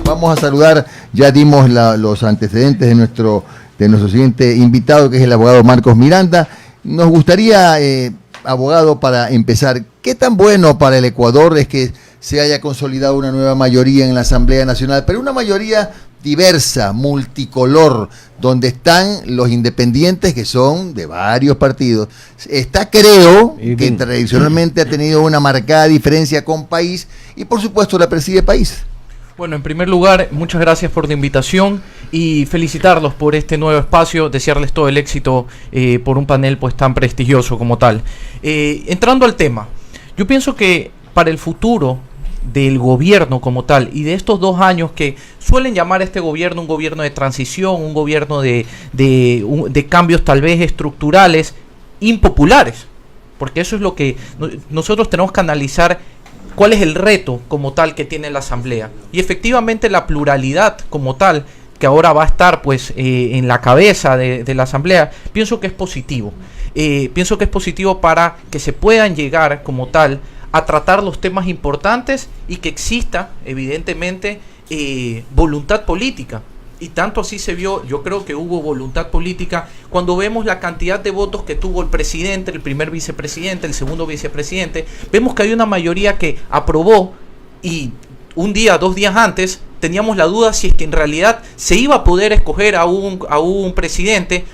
Vamos a saludar, ya dimos los antecedentes de nuestro siguiente invitado, que es el abogado Marcos Miranda. Nos gustaría, abogado, para empezar, ¿qué tan bueno para el Ecuador es que se haya consolidado una nueva mayoría en la Asamblea Nacional, pero una mayoría diversa, multicolor, donde están los independientes, que son de varios partidos? Está, creo, que tradicionalmente ha tenido una marcada diferencia con País, y por supuesto la preside País. Bueno, en primer lugar, muchas gracias por la invitación y felicitarlos por este nuevo espacio, desearles todo el éxito por un panel pues tan prestigioso como tal. Entrando al tema, yo pienso que para el futuro del gobierno como tal y de estos 2 años que suelen llamar a este gobierno un gobierno de transición, un gobierno de cambios tal vez estructurales impopulares, porque eso es lo que nosotros tenemos que analizar. ¿Cuál es el reto como tal que tiene la Asamblea? Y efectivamente la pluralidad como tal, que ahora va a estar pues en la cabeza de la Asamblea, pienso que es positivo. Pienso que es positivo para que se puedan llegar como tal a tratar los temas importantes y que exista evidentemente voluntad política. Y tanto así se vio, yo creo que hubo voluntad política cuando vemos la cantidad de votos que tuvo el presidente, el primer vicepresidente, el segundo vicepresidente. Vemos que hay una mayoría que aprobó y un día, 2 días antes, teníamos la duda si es que en realidad se iba a poder escoger a un presidente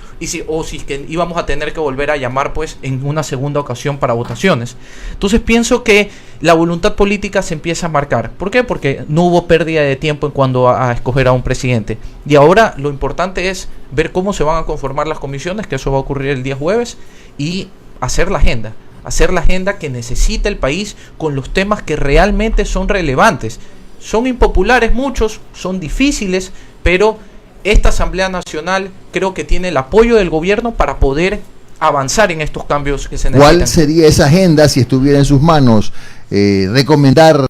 o si es que íbamos a tener que volver a llamar pues en una segunda ocasión para votaciones. Entonces pienso que la voluntad política se empieza a marcar. ¿Por qué? Porque no hubo pérdida de tiempo en cuanto a escoger a un presidente. Y ahora lo importante es ver cómo se van a conformar las comisiones, que eso va a ocurrir el día jueves, y hacer la agenda que necesita el país con los temas que realmente son relevantes. Son impopulares muchos, son difíciles, pero esta Asamblea Nacional creo que tiene el apoyo del gobierno para poder avanzar en estos cambios que se necesitan. ¿Cuál sería esa agenda si estuviera en sus manos recomendar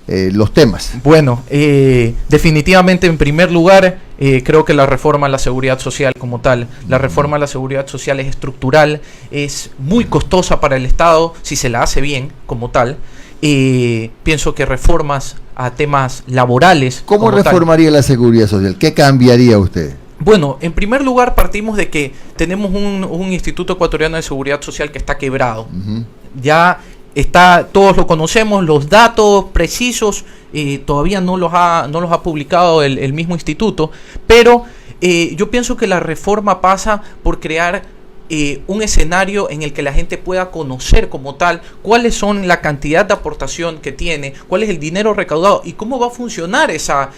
los temas? Bueno, definitivamente en primer lugar creo que la reforma a la seguridad social como tal, la reforma a la seguridad social es estructural, es muy costosa para el Estado si se la hace bien como tal. Pienso que reformas a temas laborales. ¿Cómo reformaría la seguridad social? ¿Qué cambiaría usted? Bueno, en primer lugar partimos de que tenemos un Instituto Ecuatoriano de Seguridad Social que está quebrado. Ya está, todos lo conocemos, los datos precisos todavía no los ha publicado el mismo instituto, pero yo pienso que la reforma pasa por crear un escenario en el que la gente pueda conocer como tal cuáles son la cantidad de aportación que tiene, cuál es el dinero recaudado y cómo va a funcionar esa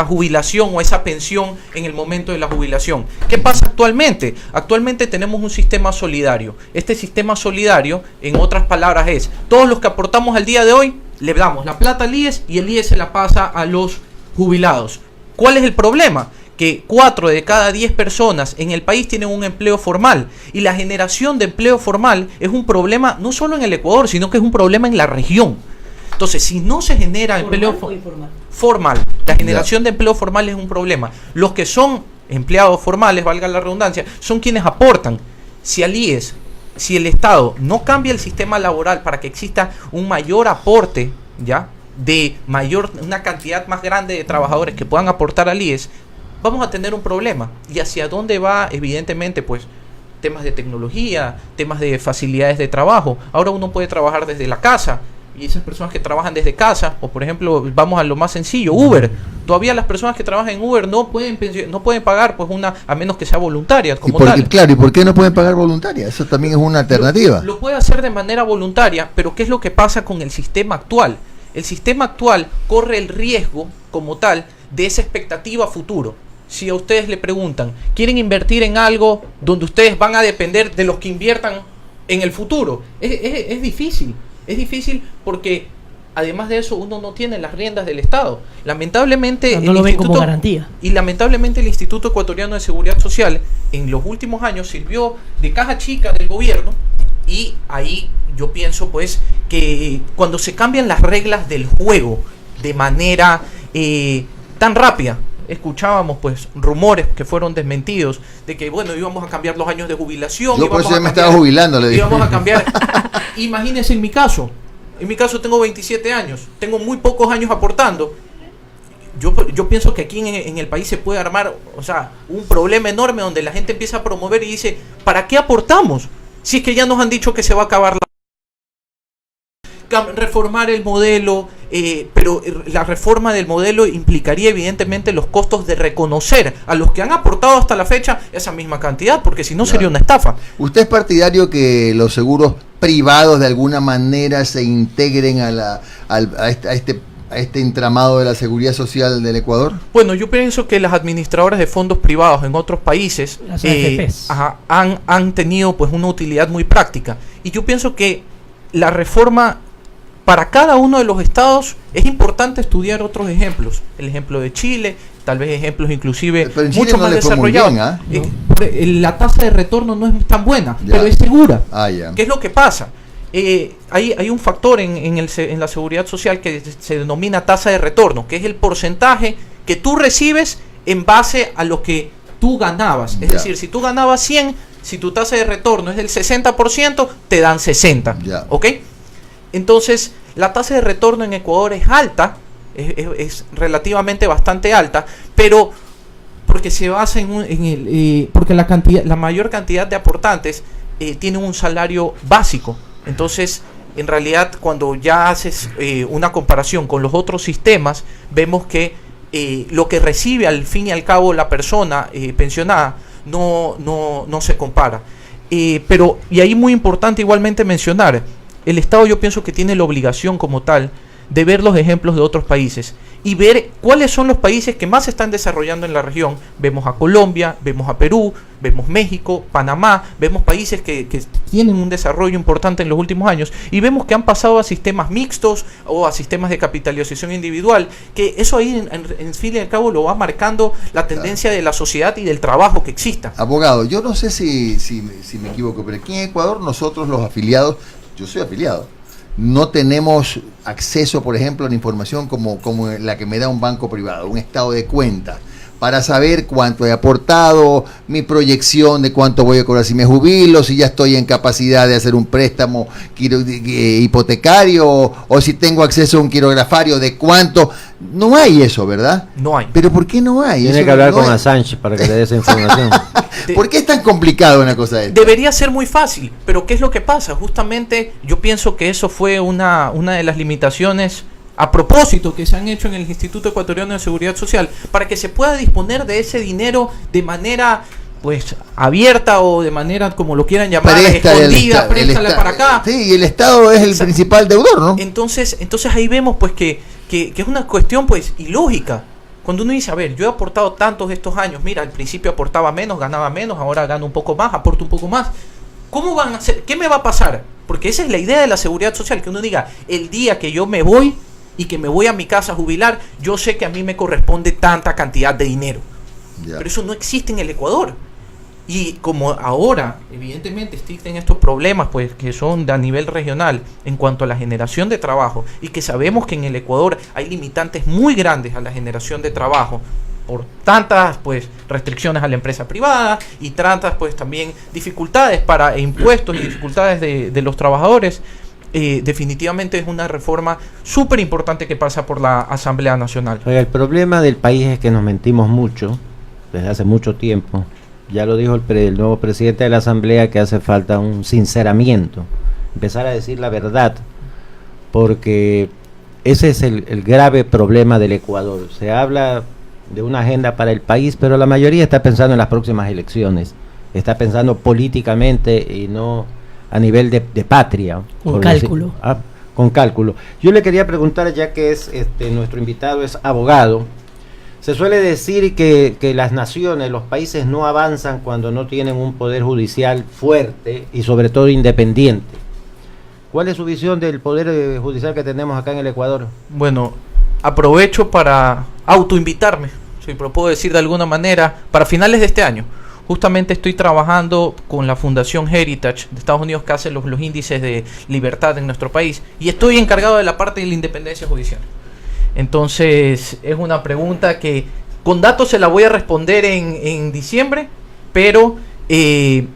jubilación o esa pensión en el momento de la jubilación. ¿Qué pasa actualmente? Actualmente tenemos un sistema solidario. Este sistema solidario, en otras palabras, es todos los que aportamos al día de hoy, le damos la plata al IES y el IES se la pasa a los jubilados. ¿Cuál es el problema? Que 4 de cada 10 personas en el país tienen un empleo formal y la generación de empleo formal es un problema no solo en el Ecuador, sino que es un problema en la región. Entonces, si no se genera empleo formal, la generación de empleo formal es un problema. Los que son empleados formales, valga la redundancia, son quienes aportan. Si al IES, si el Estado no cambia el sistema laboral para que exista un mayor aporte, ¿ya?, de una cantidad más grande de trabajadores que puedan aportar al IES, vamos a tener un problema. ¿Y hacia dónde va? Evidentemente, pues, temas de tecnología, temas de facilidades de trabajo. Ahora uno puede trabajar desde la casa, y esas personas que trabajan desde casa, o por ejemplo, vamos a lo más sencillo, Uber. Todavía las personas que trabajan en Uber no pueden pagar, pues, a menos que sea voluntaria, como tal. Claro, ¿y por qué no pueden pagar voluntaria? Eso también es una alternativa. Lo puede hacer de manera voluntaria, pero ¿qué es lo que pasa con el sistema actual? El sistema actual corre el riesgo, como tal, de esa expectativa futuro. Si a ustedes le preguntan, ¿quieren invertir en algo donde ustedes van a depender de los que inviertan en el futuro? Es difícil. Es difícil porque, además de eso, uno no tiene las riendas del Estado. Lamentablemente, no lo ven como garantía. Y lamentablemente el Instituto Ecuatoriano de Seguridad Social en los últimos años sirvió de caja chica del gobierno, y ahí yo pienso pues que cuando se cambian las reglas del juego de manera tan rápida, escuchábamos pues rumores que fueron desmentidos de que bueno, íbamos a cambiar los años de jubilación. Yo por eso ya me estaba jubilando, le dije. Íbamos a cambiar. Imagínense en mi caso, En mi caso tengo 27 años, tengo muy pocos años aportando. Yo pienso que aquí en el país se puede armar, o sea, un problema enorme donde la gente empieza a promover y dice, ¿para qué aportamos? Si es que ya nos han dicho que se va a acabar reformar el modelo, pero la reforma del modelo implicaría evidentemente los costos de reconocer a los que han aportado hasta la fecha esa misma cantidad, porque si no sería una estafa. ¿Usted es partidario que los seguros privados de alguna manera se integren a este entramado de la seguridad social del Ecuador? Bueno, yo pienso que las administradoras de fondos privados en otros países han tenido pues una utilidad muy práctica, y yo pienso que la reforma para cada uno de los estados es importante estudiar otros ejemplos, el ejemplo de Chile, tal vez ejemplos inclusive mucho más desarrollados. La tasa de retorno no es tan buena, pero es segura. ¿Qué es lo que pasa? Hay un factor en la seguridad social que se denomina tasa de retorno, que es el porcentaje que tú recibes en base a lo que tú ganabas. Es decir, si tú ganabas 100, si tu tasa de retorno es del 60%, te dan 60. ¿Ok? Entonces, la tasa de retorno en Ecuador es alta, es relativamente bastante alta, pero porque se basa porque la mayor cantidad de aportantes tienen un salario básico. Entonces, en realidad, cuando ya haces una comparación con los otros sistemas, vemos que lo que recibe al fin y al cabo la persona pensionada no se compara. Pero, y ahí muy importante igualmente mencionar, el Estado yo pienso que tiene la obligación como tal de ver los ejemplos de otros países y ver cuáles son los países que más se están desarrollando en la región. Vemos a Colombia, vemos a Perú, vemos México, Panamá, vemos países que tienen un desarrollo importante en los últimos años, y vemos que han pasado a sistemas mixtos o a sistemas de capitalización individual, que eso ahí en fin y al cabo lo va marcando la tendencia de la sociedad y del trabajo que exista. Abogado, yo no sé si me equivoco, pero aquí en Ecuador nosotros los afiliados, yo soy afiliado, no tenemos acceso, por ejemplo, a la información como la que me da un banco privado, un estado de cuenta, para saber cuánto he aportado, mi proyección de cuánto voy a cobrar si me jubilo, si ya estoy en capacidad de hacer un préstamo hipotecario, o si tengo acceso a un quirografario de cuánto. No hay eso, ¿verdad? No hay. ¿Pero por qué no hay? Tiene que hablar con Assange para que le dé esa información. ¿Por qué es tan complicado una cosa de esta? Debería ser muy fácil, pero ¿qué es lo que pasa? Justamente yo pienso que eso fue una de las limitaciones a propósito que se han hecho en el Instituto Ecuatoriano de Seguridad Social, para que se pueda disponer de ese dinero de manera pues abierta o de manera como lo quieran llamar, escondida, préstala para acá. Sí, y el Estado es el principal deudor, ¿no? Entonces ahí vemos pues que es una cuestión pues ilógica. Cuando uno dice, a ver, yo he aportado tantos estos años, mira, al principio aportaba menos, ganaba menos, ahora gano un poco más, aporto un poco más. ¿Cómo van a hacer? ¿Qué me va a pasar? Porque esa es la idea de la seguridad social, que uno diga, el día que yo me voy y que me voy a mi casa a jubilar, yo sé que a mí me corresponde tanta cantidad de dinero. Pero eso no existe en el Ecuador. Y como ahora, evidentemente, existen estos problemas pues que son a nivel regional en cuanto a la generación de trabajo, y que sabemos que en el Ecuador hay limitantes muy grandes a la generación de trabajo por tantas pues restricciones a la empresa privada y tantas pues también dificultades para impuestos y dificultades de los trabajadores. Definitivamente es una reforma súper importante que pasa por la Asamblea Nacional. Oiga, el problema del país es que nos mentimos mucho desde hace mucho tiempo. Ya lo dijo el nuevo presidente de la Asamblea, que hace falta un sinceramiento, empezar a decir la verdad, porque ese es el grave problema del Ecuador. Se habla de una agenda para el país, pero la mayoría está pensando en las próximas elecciones, está pensando políticamente y no a nivel de patria. Con cálculo. Con cálculo. Yo le quería preguntar, ya que nuestro invitado es abogado, se suele decir que las naciones, los países no avanzan cuando no tienen un poder judicial fuerte y sobre todo independiente. ¿Cuál es su visión del poder judicial que tenemos acá en el Ecuador? Bueno, aprovecho para autoinvitarme, si lo puedo decir de alguna manera, para finales de este año. Justamente estoy trabajando con la Fundación Heritage de Estados Unidos, que hace los índices de libertad en nuestro país, y estoy encargado de la parte de la independencia judicial. Entonces es una pregunta que con datos se la voy a responder en diciembre, pero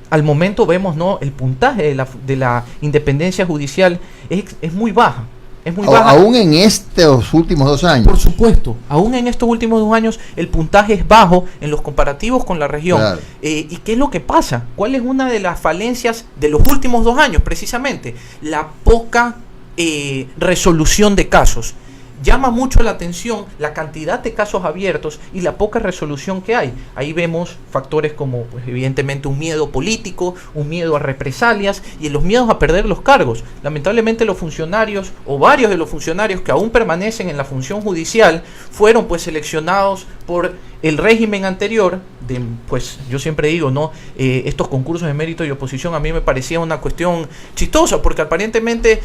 al momento vemos, ¿no?, el puntaje de la independencia judicial es muy baja. es muy baja. Aún en estos últimos 2 años. Por supuesto, aún en estos últimos 2 años el puntaje es bajo en los comparativos con la región. Claro. ¿Y qué es lo que pasa? ¿Cuál es una de las falencias de los últimos 2 años? Precisamente, la poca resolución de casos. Llama mucho la atención la cantidad de casos abiertos y la poca resolución que hay. Ahí vemos factores como, pues, evidentemente, un miedo político, un miedo a represalias y los miedos a perder los cargos. Lamentablemente los funcionarios, o varios de los funcionarios que aún permanecen en la función judicial, fueron pues seleccionados por el régimen anterior. Pues yo siempre digo, ¿no? Estos concursos de mérito y oposición a mí me parecía una cuestión chistosa, porque aparentemente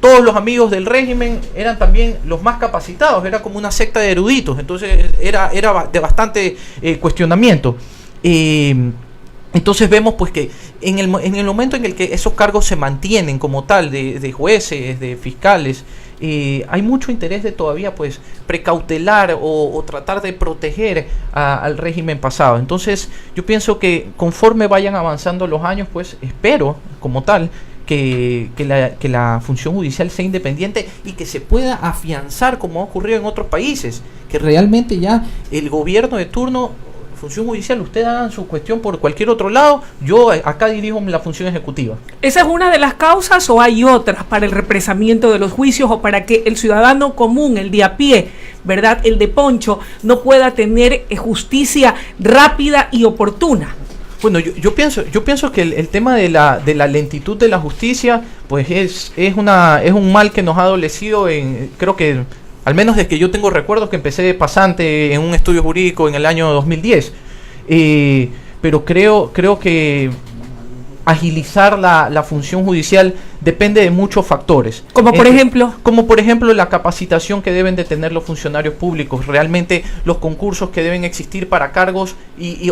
todos los amigos del régimen eran también los más capacitados, era como una secta de eruditos, entonces era de bastante cuestionamiento. Entonces vemos pues que en el momento en el que esos cargos se mantienen como tal, de jueces, de fiscales, hay mucho interés de todavía pues precautelar o tratar de proteger al régimen pasado. Entonces yo pienso que conforme vayan avanzando los años, pues espero como tal que la función judicial sea independiente y que se pueda afianzar, como ha ocurrido en otros países, que realmente ya el gobierno de turno, función judicial, ustedes hagan su cuestión por cualquier otro lado, yo acá dirijo la función ejecutiva. ¿Esa es una de las causas o hay otras para el represamiento de los juicios o para que el ciudadano común, el de a pie, ¿verdad?, el de Poncho, no pueda tener justicia rápida y oportuna? Bueno, yo pienso que el tema de la lentitud de la justicia pues es un mal que nos ha adolecido creo que al menos desde que yo tengo recuerdos, que empecé de pasante en un estudio jurídico en el año 2010. Pero creo que agilizar la función judicial depende de muchos factores. Como por ejemplo la capacitación que deben de tener los funcionarios públicos, realmente los concursos que deben existir para cargos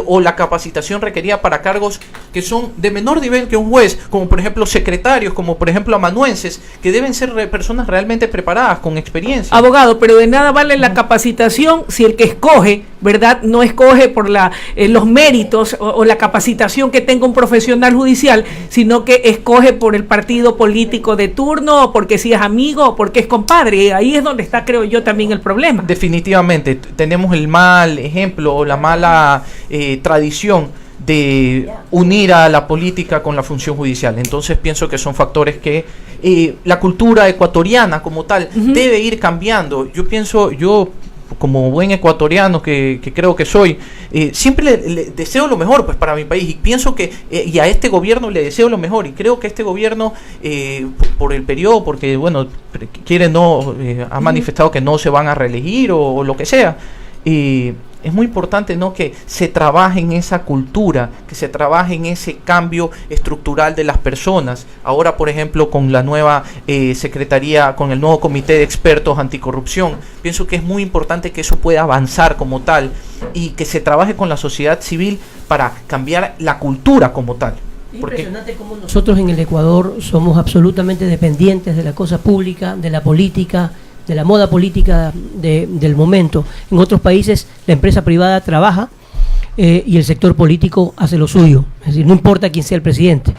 o la capacitación requerida para cargos que son de menor nivel que un juez, como por ejemplo secretarios, como por ejemplo amanuenses, que deben ser personas realmente preparadas, con experiencia. Abogado, pero de nada vale la capacitación si el que escoge, ¿verdad?, no escoge por los méritos o la capacitación que tenga un profesional judicial, sino que escoge por el partido político de turno, o porque si es amigo, o porque es compadre. Ahí es donde está, creo yo, también el problema. Definitivamente, tenemos el mal ejemplo o la mala tradición de unir a la política con la función judicial. Entonces pienso que son factores que la cultura ecuatoriana como tal debe ir cambiando. Yo como buen ecuatoriano que creo que soy, siempre le deseo lo mejor pues para mi país, y pienso que y a este gobierno le deseo lo mejor, y creo que este gobierno por el periodo, porque bueno, ha manifestado que no se van a reelegir o lo que sea, es muy importante, ¿no?, que se trabaje en esa cultura, que se trabaje en ese cambio estructural de las personas. Ahora, por ejemplo, con la nueva secretaría, con el nuevo comité de expertos anticorrupción, pienso que es muy importante que eso pueda avanzar como tal y que se trabaje con la sociedad civil para cambiar la cultura como tal. Impresionante cómo nosotros en el Ecuador somos absolutamente dependientes de la cosa pública, de la política, de la moda política del momento. En otros países la empresa privada trabaja y el sector político hace lo suyo, es decir, no importa quién sea el presidente.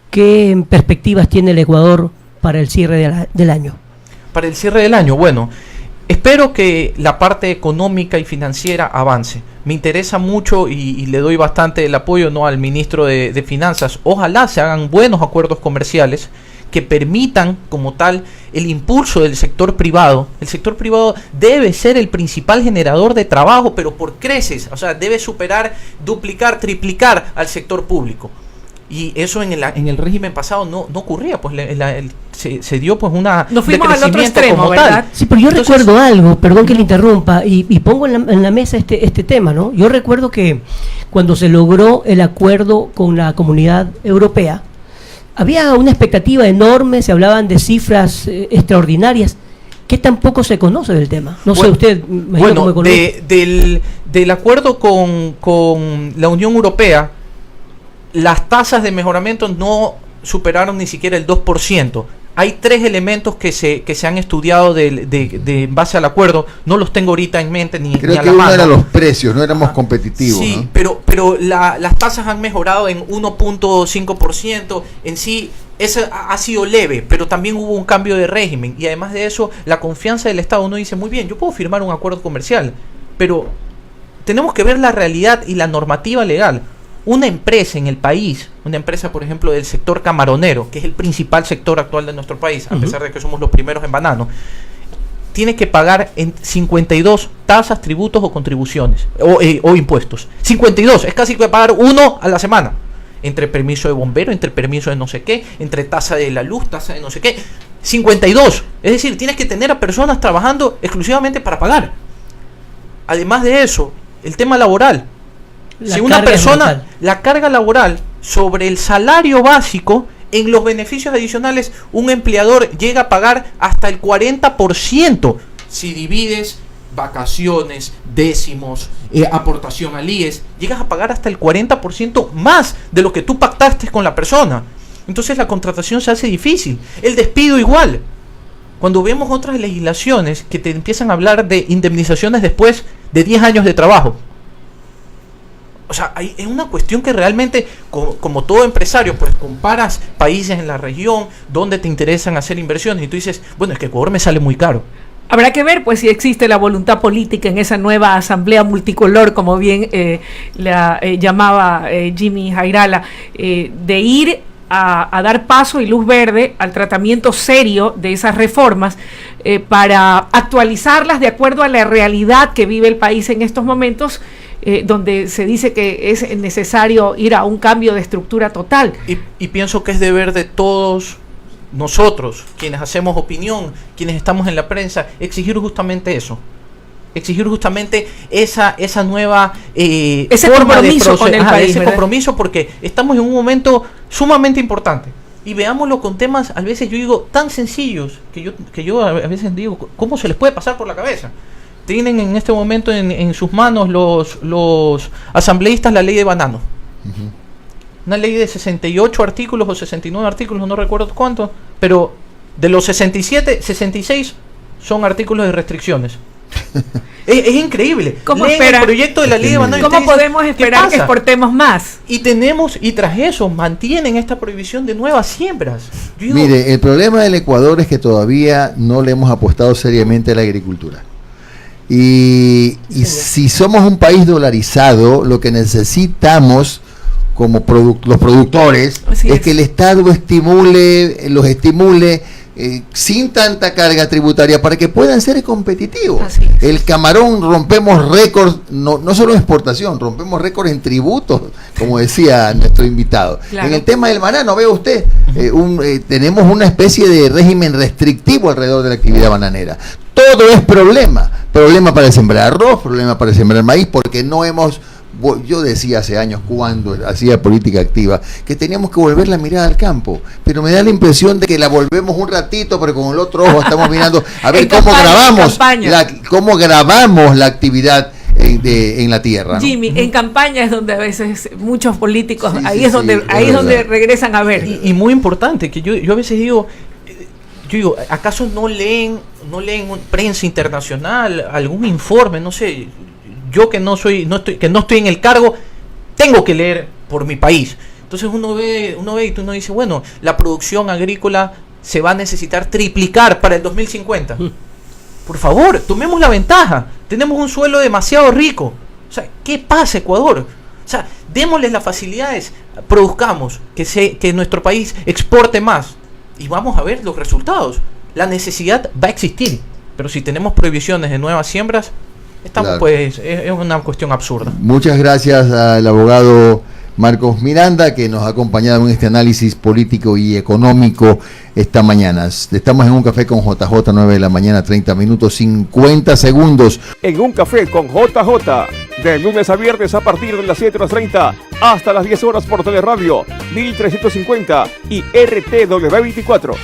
¿Qué perspectivas tiene el Ecuador para el cierre del año? Para el cierre del año, bueno, espero que la parte económica y financiera avance. Me interesa mucho y le doy bastante el apoyo, ¿no?, al ministro de Finanzas. Ojalá se hagan buenos acuerdos comerciales que permitan como tal el impulso del sector privado. El sector privado debe ser el principal generador de trabajo, pero por creces, o sea, debe superar, duplicar, triplicar al sector público. Y eso en el régimen pasado no ocurría, pues se dio pues una nos fuimos al otro extremo, como ¿verdad? Tal. Sí, pero yo recuerdo algo, perdón que le interrumpa, y pongo en la mesa este tema, ¿no? Yo recuerdo que cuando se logró el acuerdo con la Comunidad Europea, había una expectativa enorme, se hablaban de cifras extraordinarias, que tampoco se conoce del tema. No sé usted, bueno, del acuerdo con la Unión Europea, las tasas de mejoramiento no superaron ni siquiera el 2%. Hay 3 elementos que se han estudiado de base al acuerdo. No los tengo ahorita en mente ni creo a que la uno mano. era los precios, no éramos competitivos. Sí, ¿no? pero las tasas han mejorado en 1.5%. En sí, Ese ha sido leve, pero también hubo un cambio de régimen. Y además de eso, la confianza del Estado. Uno dice, muy bien, yo puedo firmar un acuerdo comercial, pero tenemos que ver la realidad y la normativa legal. Una empresa en el país, una empresa, por ejemplo, del sector camaronero, que es el principal sector actual de nuestro país, a pesar de que somos los primeros en banano, tiene que pagar en 52 tasas, tributos o contribuciones, o impuestos. 52, es casi que pagar uno a la semana. Entre permiso de bombero, entre permiso de no sé qué, entre tasa de la luz, tasa de no sé qué. 52. Es decir, tienes que tener a personas trabajando exclusivamente para pagar. Además de eso, el tema laboral. Si una persona, la carga laboral sobre el salario básico, en los beneficios adicionales, un empleador llega a pagar hasta el 40% si divides vacaciones, décimos, aportación al IES, llegas a pagar hasta el 40% más de lo que tú pactaste con la persona. Entonces la contratación se hace difícil. El despido igual. Cuando vemos otras legislaciones que te empiezan a hablar de indemnizaciones después de 10 años de trabajo. O sea, es una cuestión que realmente, como todo empresario, pues comparas países en la región donde te interesan hacer inversiones y tú dices, bueno, es que Ecuador me sale muy caro. Habrá que ver, pues, si existe la voluntad política en esa nueva asamblea multicolor, como bien la llamaba Jimmy Jairala, de ir a dar paso y luz verde al tratamiento serio de esas reformas para actualizarlas de acuerdo a la realidad que vive el país en estos momentos, donde se dice que es necesario ir a un cambio de estructura total. Y pienso que es deber de todos nosotros, quienes hacemos opinión, quienes estamos en la prensa, exigir justamente eso. Exigir justamente esa nueva ese forma compromiso de con el país, ese ¿verdad? Compromiso, porque estamos en un momento sumamente importante. Y veámoslo con temas, a veces yo digo, tan sencillos, que yo a veces digo, ¿cómo se les puede pasar por la cabeza? Tienen en este momento en sus manos los asambleístas la ley de banano. Una ley de 68 artículos o 69 artículos, no recuerdo cuántos, pero de los 67, 66 son artículos de restricciones. Es increíble. ¿Cómo Leen el proyecto de la ley de banano. ¿Cómo podemos esperar que exportemos más? Y tras eso mantienen esta prohibición de nuevas siembras. Mire, el problema del Ecuador es que todavía no le hemos apostado seriamente a la agricultura. Y si somos un país dolarizado, lo que necesitamos como los productores es que el Estado los estimule sin tanta carga tributaria para que puedan ser competitivos. El camarón, rompemos récords, no solo en exportación, rompemos récords en tributos, como decía nuestro invitado. Claro. En el tema del banano, vea usted, tenemos una especie de régimen restrictivo alrededor de la actividad bananera. Todo es problema para sembrar arroz, problema para sembrar maíz, porque no hemos... Yo decía hace años, cuando hacía política activa, que teníamos que volver la mirada al campo, pero me da la impresión de que la volvemos un ratito, pero con el otro ojo estamos mirando a ver cómo grabamos la actividad en la tierra, ¿no? Jimmy, en campaña es donde a veces muchos políticos, es donde regresan a ver. Y muy importante, que yo a veces digo, ¿acaso no leen prensa internacional, algún informe? No sé, yo que no estoy en el cargo, tengo que leer por mi país. Entonces uno ve y uno dice, bueno, la producción agrícola se va a necesitar triplicar para el 2050. Por favor, tomemos la ventaja. Tenemos un suelo demasiado rico. O sea, ¿qué pasa, Ecuador? O sea, démosles las facilidades, produzcamos, que nuestro país exporte más y vamos a ver los resultados. La necesidad va a existir, pero si tenemos prohibiciones de nuevas siembras, pues es una cuestión absurda. Muchas gracias al abogado Marcos Miranda, que nos ha acompañado en este análisis político y económico esta mañana. Estamos en Un Café con JJ, 9 de la mañana, 30 minutos, 50 segundos. En Un Café con JJ, de lunes a viernes a partir de las 7:30 hasta las 10 horas por Teleradio 1350 y RTW 24.